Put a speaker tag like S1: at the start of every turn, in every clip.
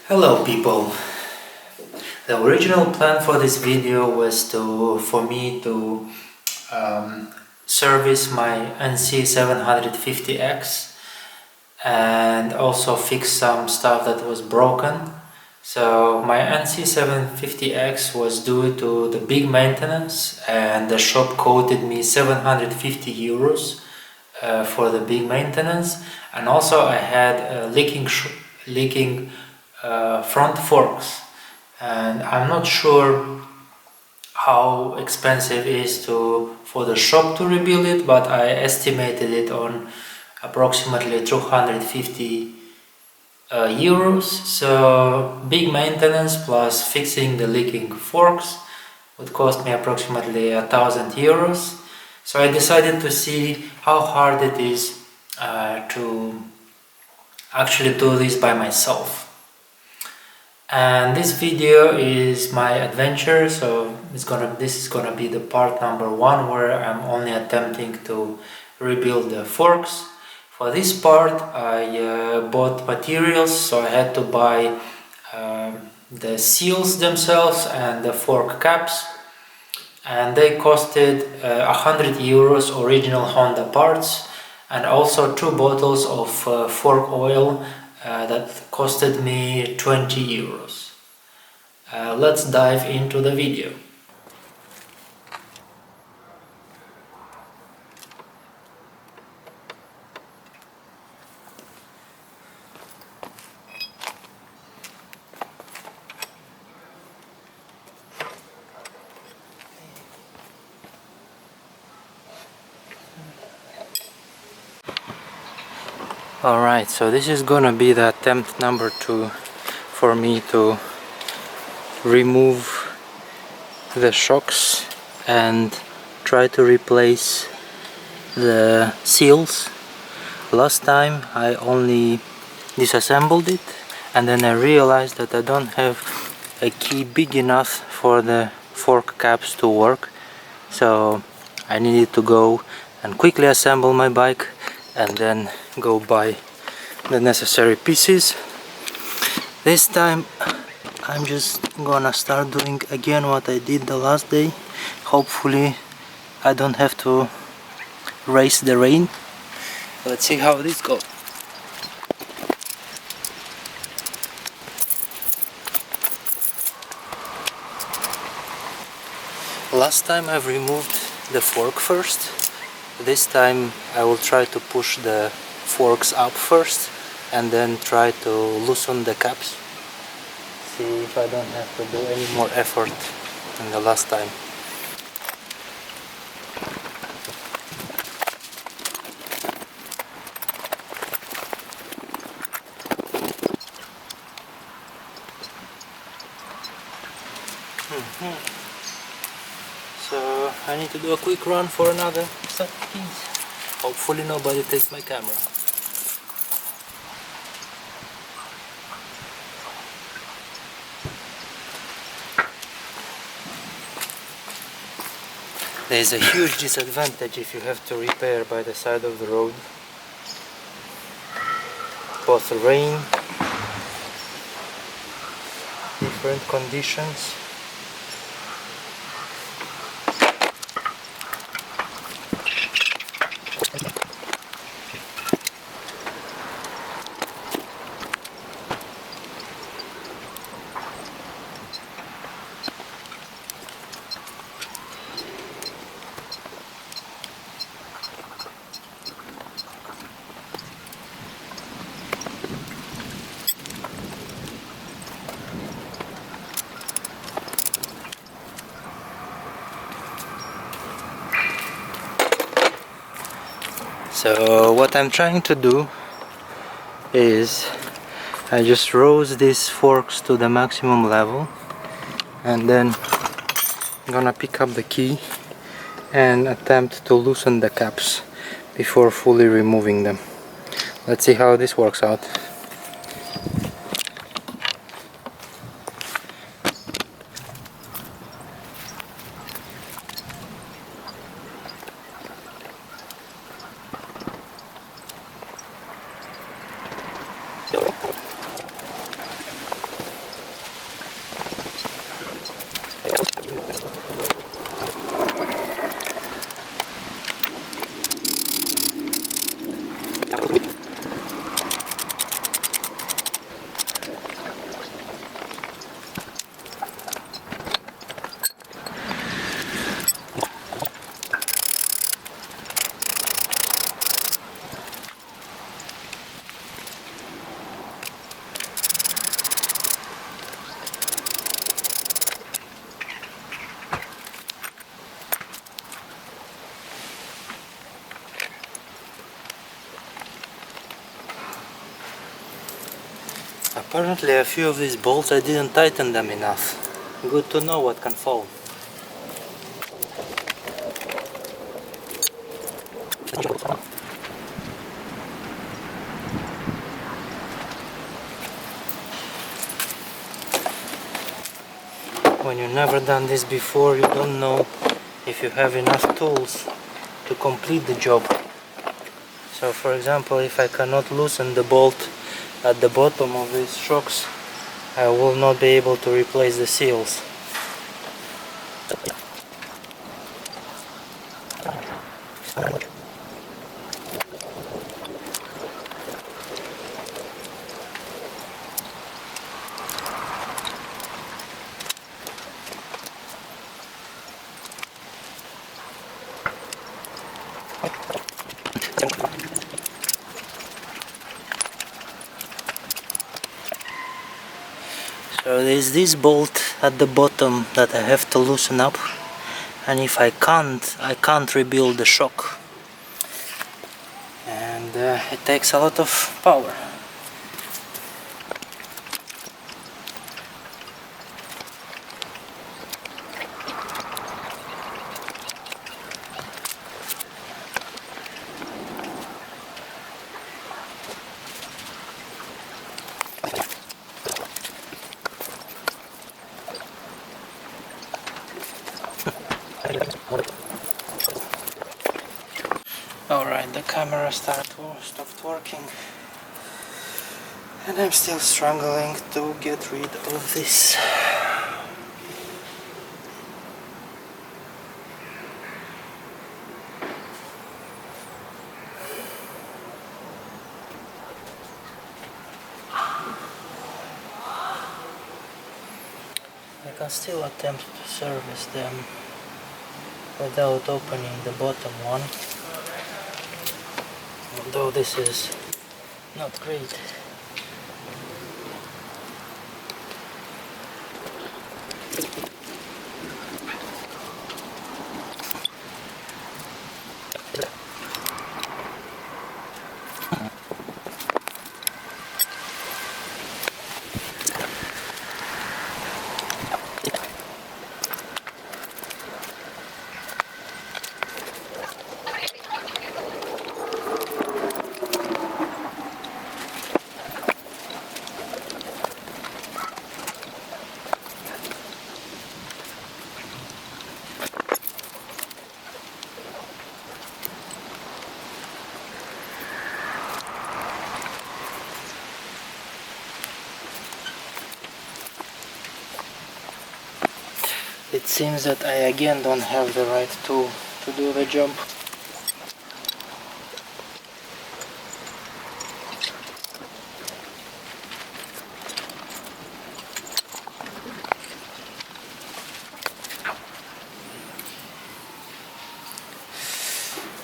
S1: Hello people. The original plan for this video was for me to service my NC750X and also fix some stuff that was broken. So my NC750X was due to the big maintenance and the shop quoted me 750 euros for the big maintenance, and also I had leaking front forks, and I'm not sure how expensive it is for the shop to rebuild it, but I estimated it on approximately 250 euros. So big maintenance plus fixing the leaking forks would cost me approximately 1000 euros. So I decided to see how hard it is to actually do this by myself. And this video is my adventure, so this is gonna be the part number 1, where I'm only attempting to rebuild the forks. For this part I bought materials, so I had to buy the seals themselves and the fork caps, and they costed 100 euros original Honda parts, and also 2 bottles of fork oil that costed me 20 euros. Let's dive into the video. Alright, so this is gonna be the attempt number 2 for me to remove the shocks and try to replace the seals. Last time I only disassembled it, and then I realized that I don't have a key big enough for the fork caps to work, so I needed to go and quickly assemble my bike and then go buy the necessary pieces. This time I'm just gonna start doing again what I did the last day. Hopefully I don't have to race the rain. Let's see how this goes. Last time I've removed the fork first. This time I will try to push the forks up first and then try to loosen the caps. See if I don't have to do any more effort than the last time. So I need to do a quick run for another set of keys. Hopefully nobody takes my camera. There is a huge disadvantage if you have to repair by the side of the road. Both rain, different conditions. So what I'm trying to do is I just rose these forks to the maximum level, and then I'm gonna pick up the key and attempt to loosen the caps before fully removing them. Let's see how this works out. Apparently a few of these bolts I didn't tighten them enough. Good to know what can fall. When you've never done this before, you don't know if you have enough tools to complete the job. So for example, if I cannot loosen the bolt at the bottom of these shocks, I will not be able to replace the seals. So there's this bolt at the bottom that I have to loosen up, and if I can't rebuild the shock. And it takes a lot of power. Alright, the camera stopped working, and I'm still struggling to get rid of this. I can still attempt to service them without opening the bottom one, although this is not great. It seems that I again don't have the right tool to do the job.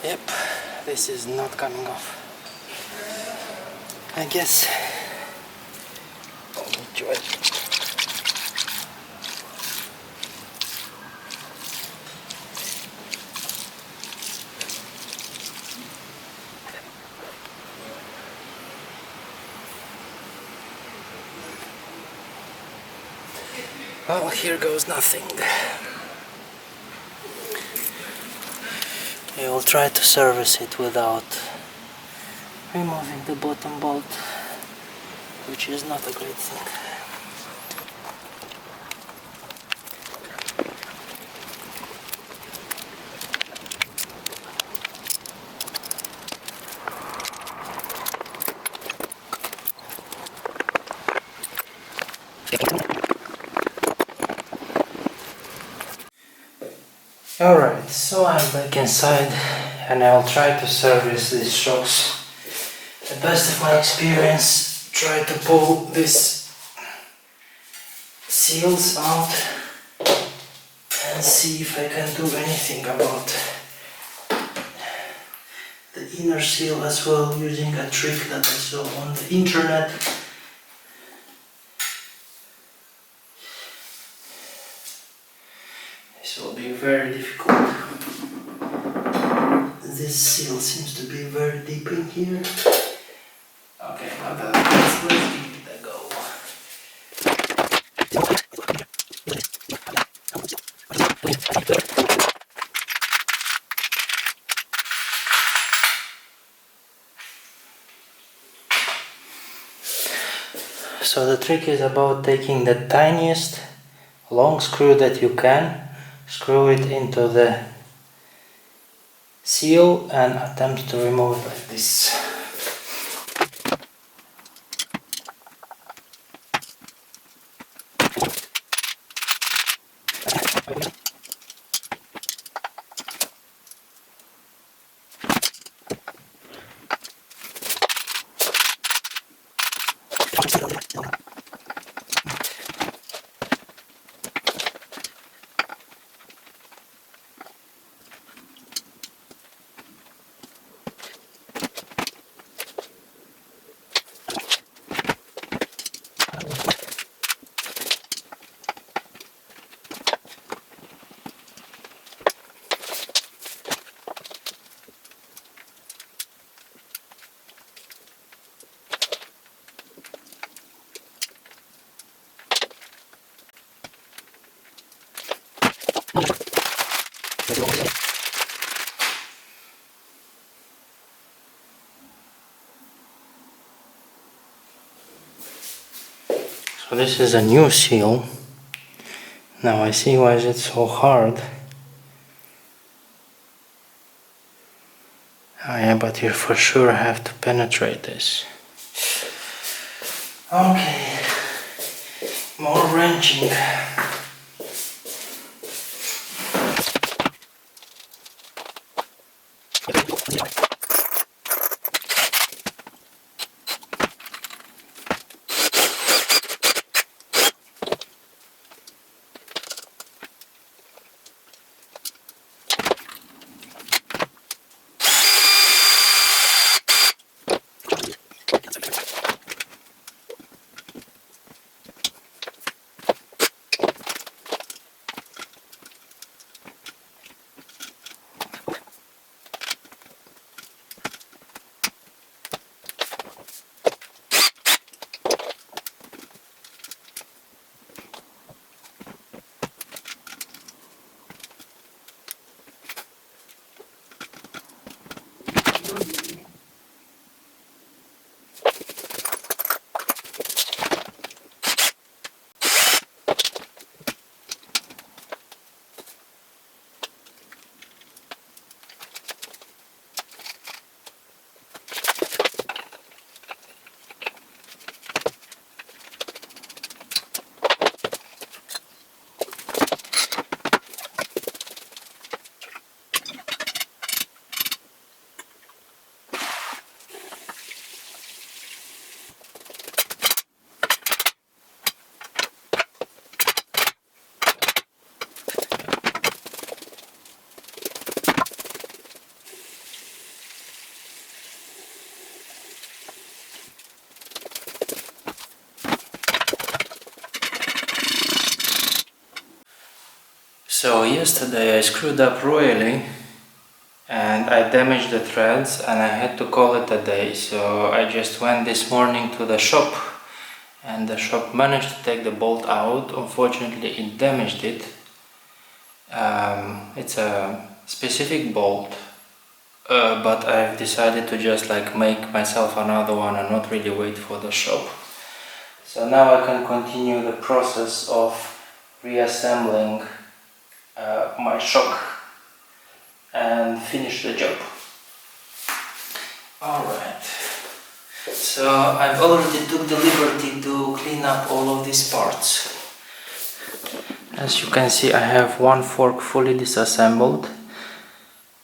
S1: Yep, this is not coming off. I guess I'll enjoy it. Well, here goes nothing. I will try to service it without removing the bottom bolt, which is not a great thing. Alright, so I'm back inside and I'll try to service these shocks. The best of my experience, try to pull these seals out and see if I can do anything about the inner seal as well, using a trick that I saw on the internet. This will be very difficult. This seal seems to be very deep in here. Okay, now let's give it a go. So the trick is about taking the tiniest long screw that you can, screw it into the seal and attempt to remove it like this. So this is a new seal. Now I see why is it so hard. Oh yeah, but you for sure have to penetrate this. Okay, more wrenching. So yesterday I screwed up royally and I damaged the threads and I had to call it a day. So I just went this morning to the shop and the shop managed to take the bolt out. Unfortunately it damaged it. It's a specific bolt, but I've decided to just like make myself another one and not really wait for the shop. So now I can continue the process of reassembling my shock and finish the job. Alright, so I've already took the liberty to clean up all of these parts. As you can see, I have one fork fully disassembled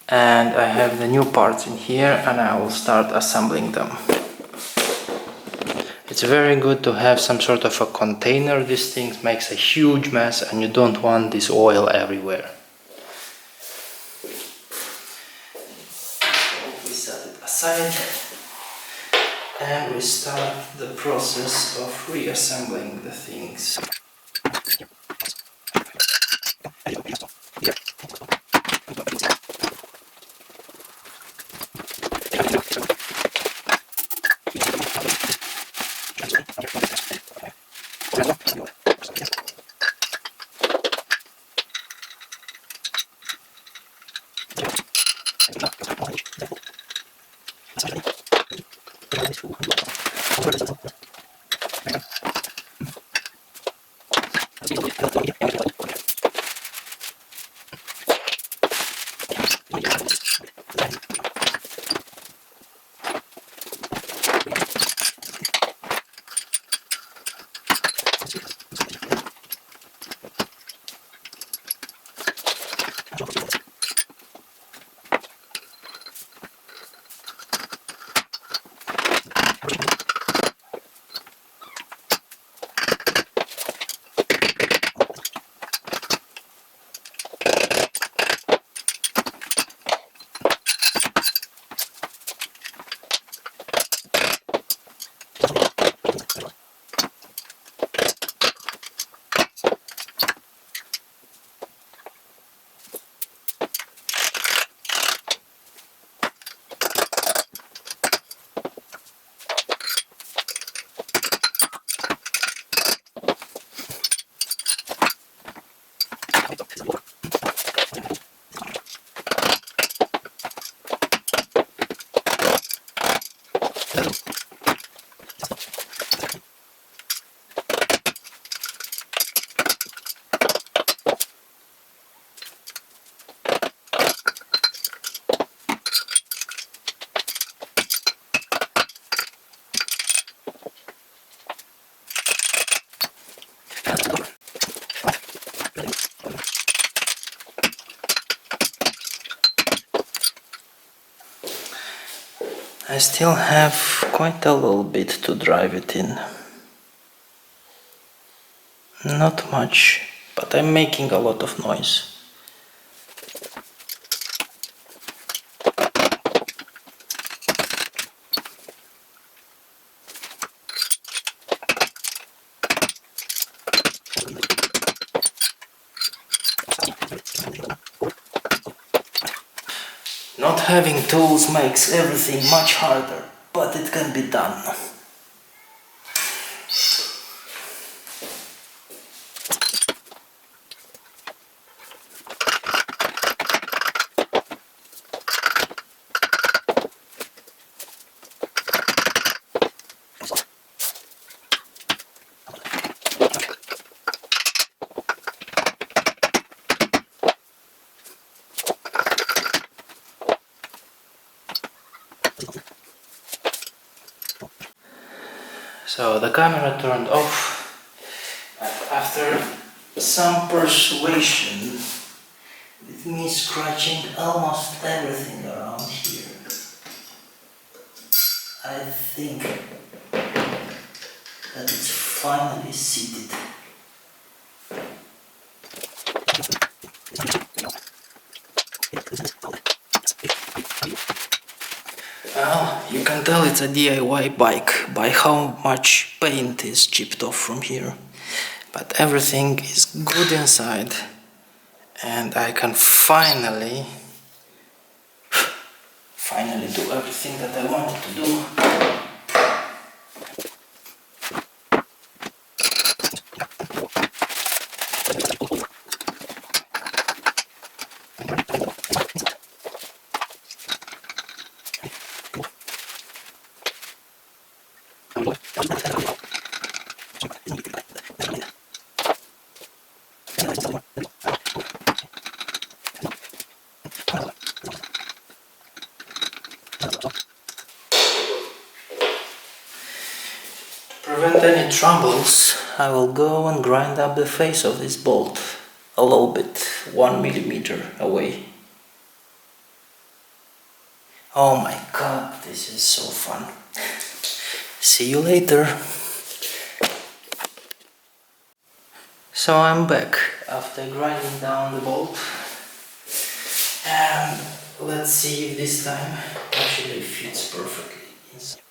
S1: and I have the new parts in here and I will start assembling them. It's very good to have some sort of a container. This thing makes a huge mess and you don't want this oil everywhere. We set it aside and we start the process of reassembling the things.
S2: I still have quite a little bit to drive it in. Not much, but I'm making a lot of noise. Not having tools makes everything much harder, but it can be done. So the camera turned off, but after some persuasion, with me scratching almost everything around here, I think that it's finally seated. Well, you can tell it's a DIY bike by how much paint is chipped off from here. But everything is good inside, and I can finally do everything that I wanted to do. To prevent any troubles, I will go and grind up the face of this bolt a little bit, 1 millimeter away. Oh my god, this is so fun. See you later. So I'm back after grinding down the bolt, and let's see if this time actually fits perfectly inside.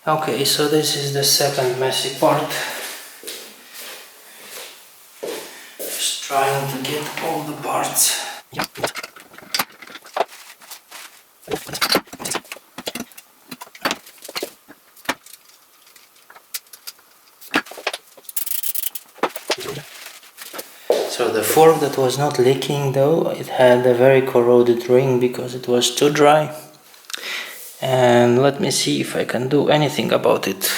S2: Okay, so this is the second messy part. Just trying to get all the parts. So the fork that was not leaking though, it had a very corroded ring because it was too dry. And let me see if I can do anything about it.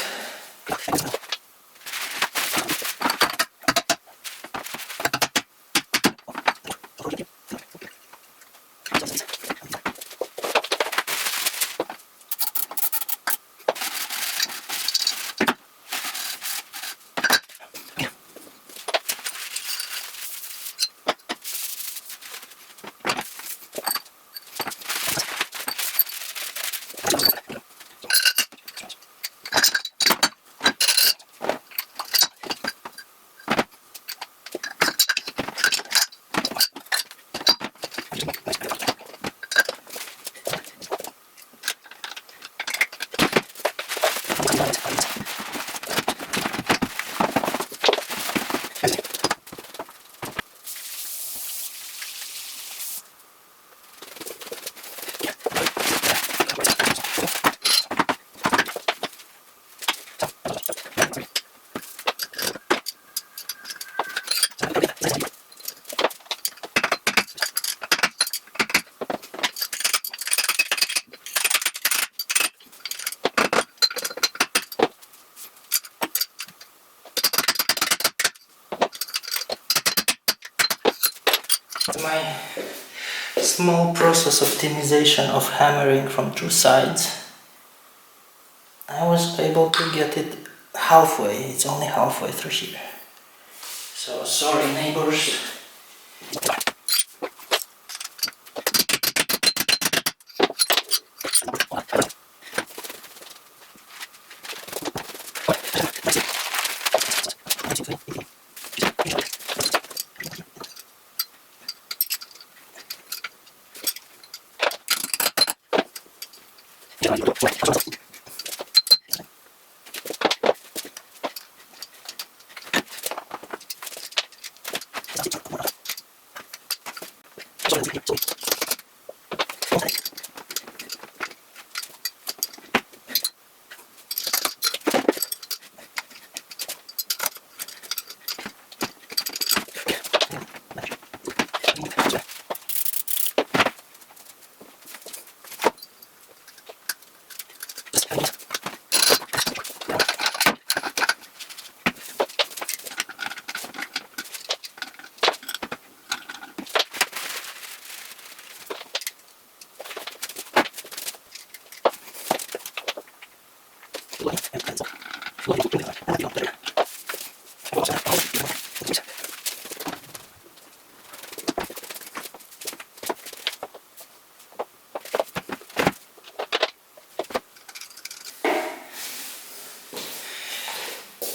S2: My small process optimization of hammering from two sides, I was able to get it halfway. It's only halfway through here. So sorry neighbors.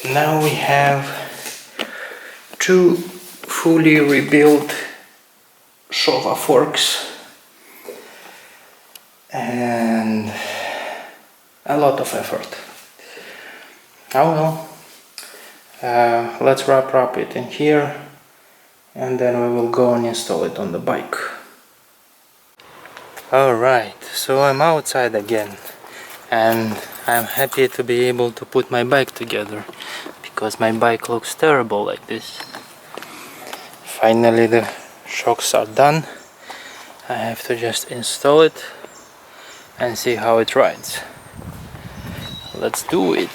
S2: Now we have two fully rebuilt Showa forks and a lot of effort. Oh well, let's wrap it in here and then we will go and install it on the bike. Alright, so I'm outside again and I'm happy to be able to put my bike together because my bike looks terrible like this. Finally the shocks are done. I have to just install it and see how it rides. Let's do it.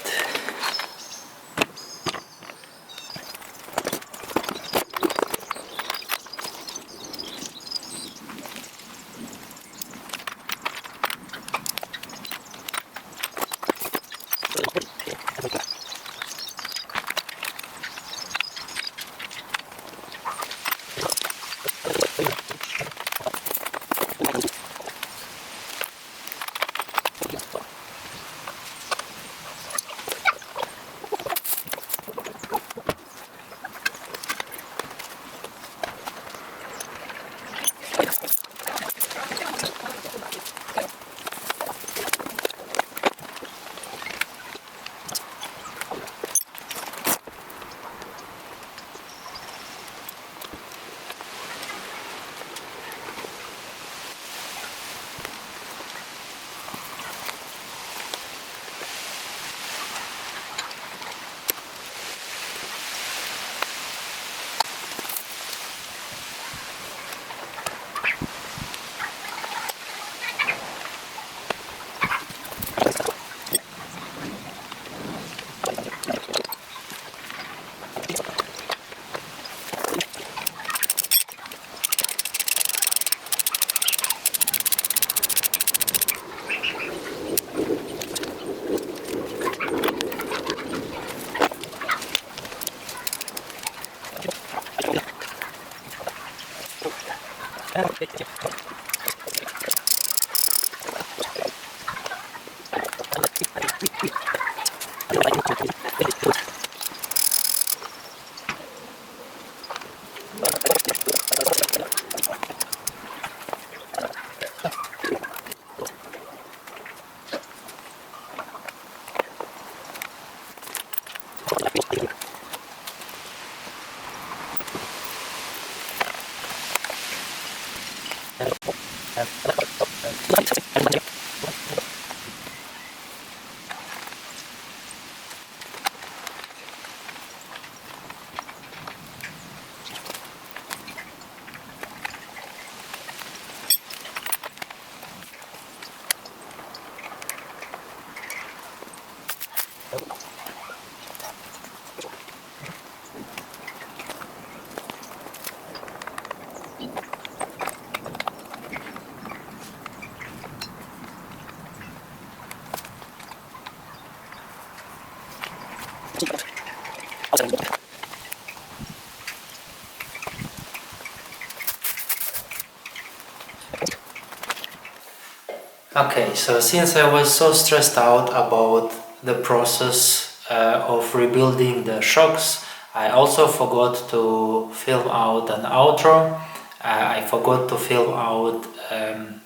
S1: Okay, so since I was so stressed out about the process of rebuilding the shocks, I also forgot to film out an outro. I forgot to film out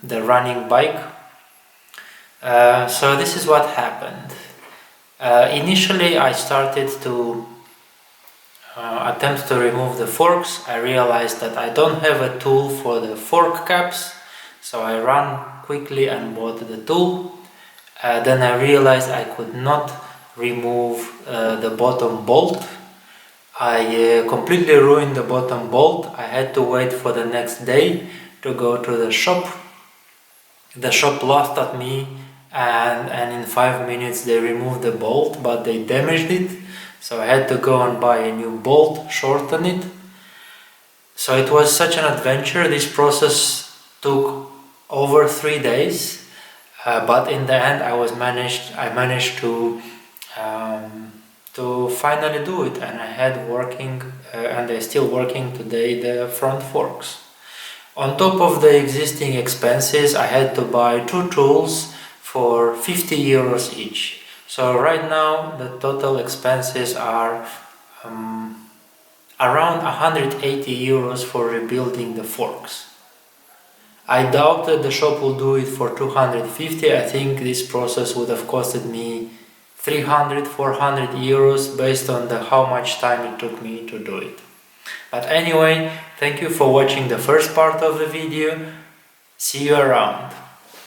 S1: the running bike. So this is what happened. Initially I started to attempt to remove the forks. I realized that I don't have a tool for the fork caps, so I ran quickly and bought the tool. Then I realized I could not remove the bottom bolt. I completely ruined the bottom bolt. I had to wait for the next day to go to the shop. The shop laughed at me, and in 5 minutes they removed the bolt, but they damaged it. So I had to go and buy a new bolt, shorten it. So it was such an adventure. This process took over 3 days, but in the end I managed to finally do it, and I had working and they're still working today, the front forks. On top of the existing expenses, I had to buy 2 tools for 50 euros each. So right now the total expenses are around 180 euros for rebuilding the forks. I doubt that the shop will do it for 250. I think this process would have costed me 300-400 euros based on how much time it took me to do it. But anyway, thank you for watching the first part of the video. See you around.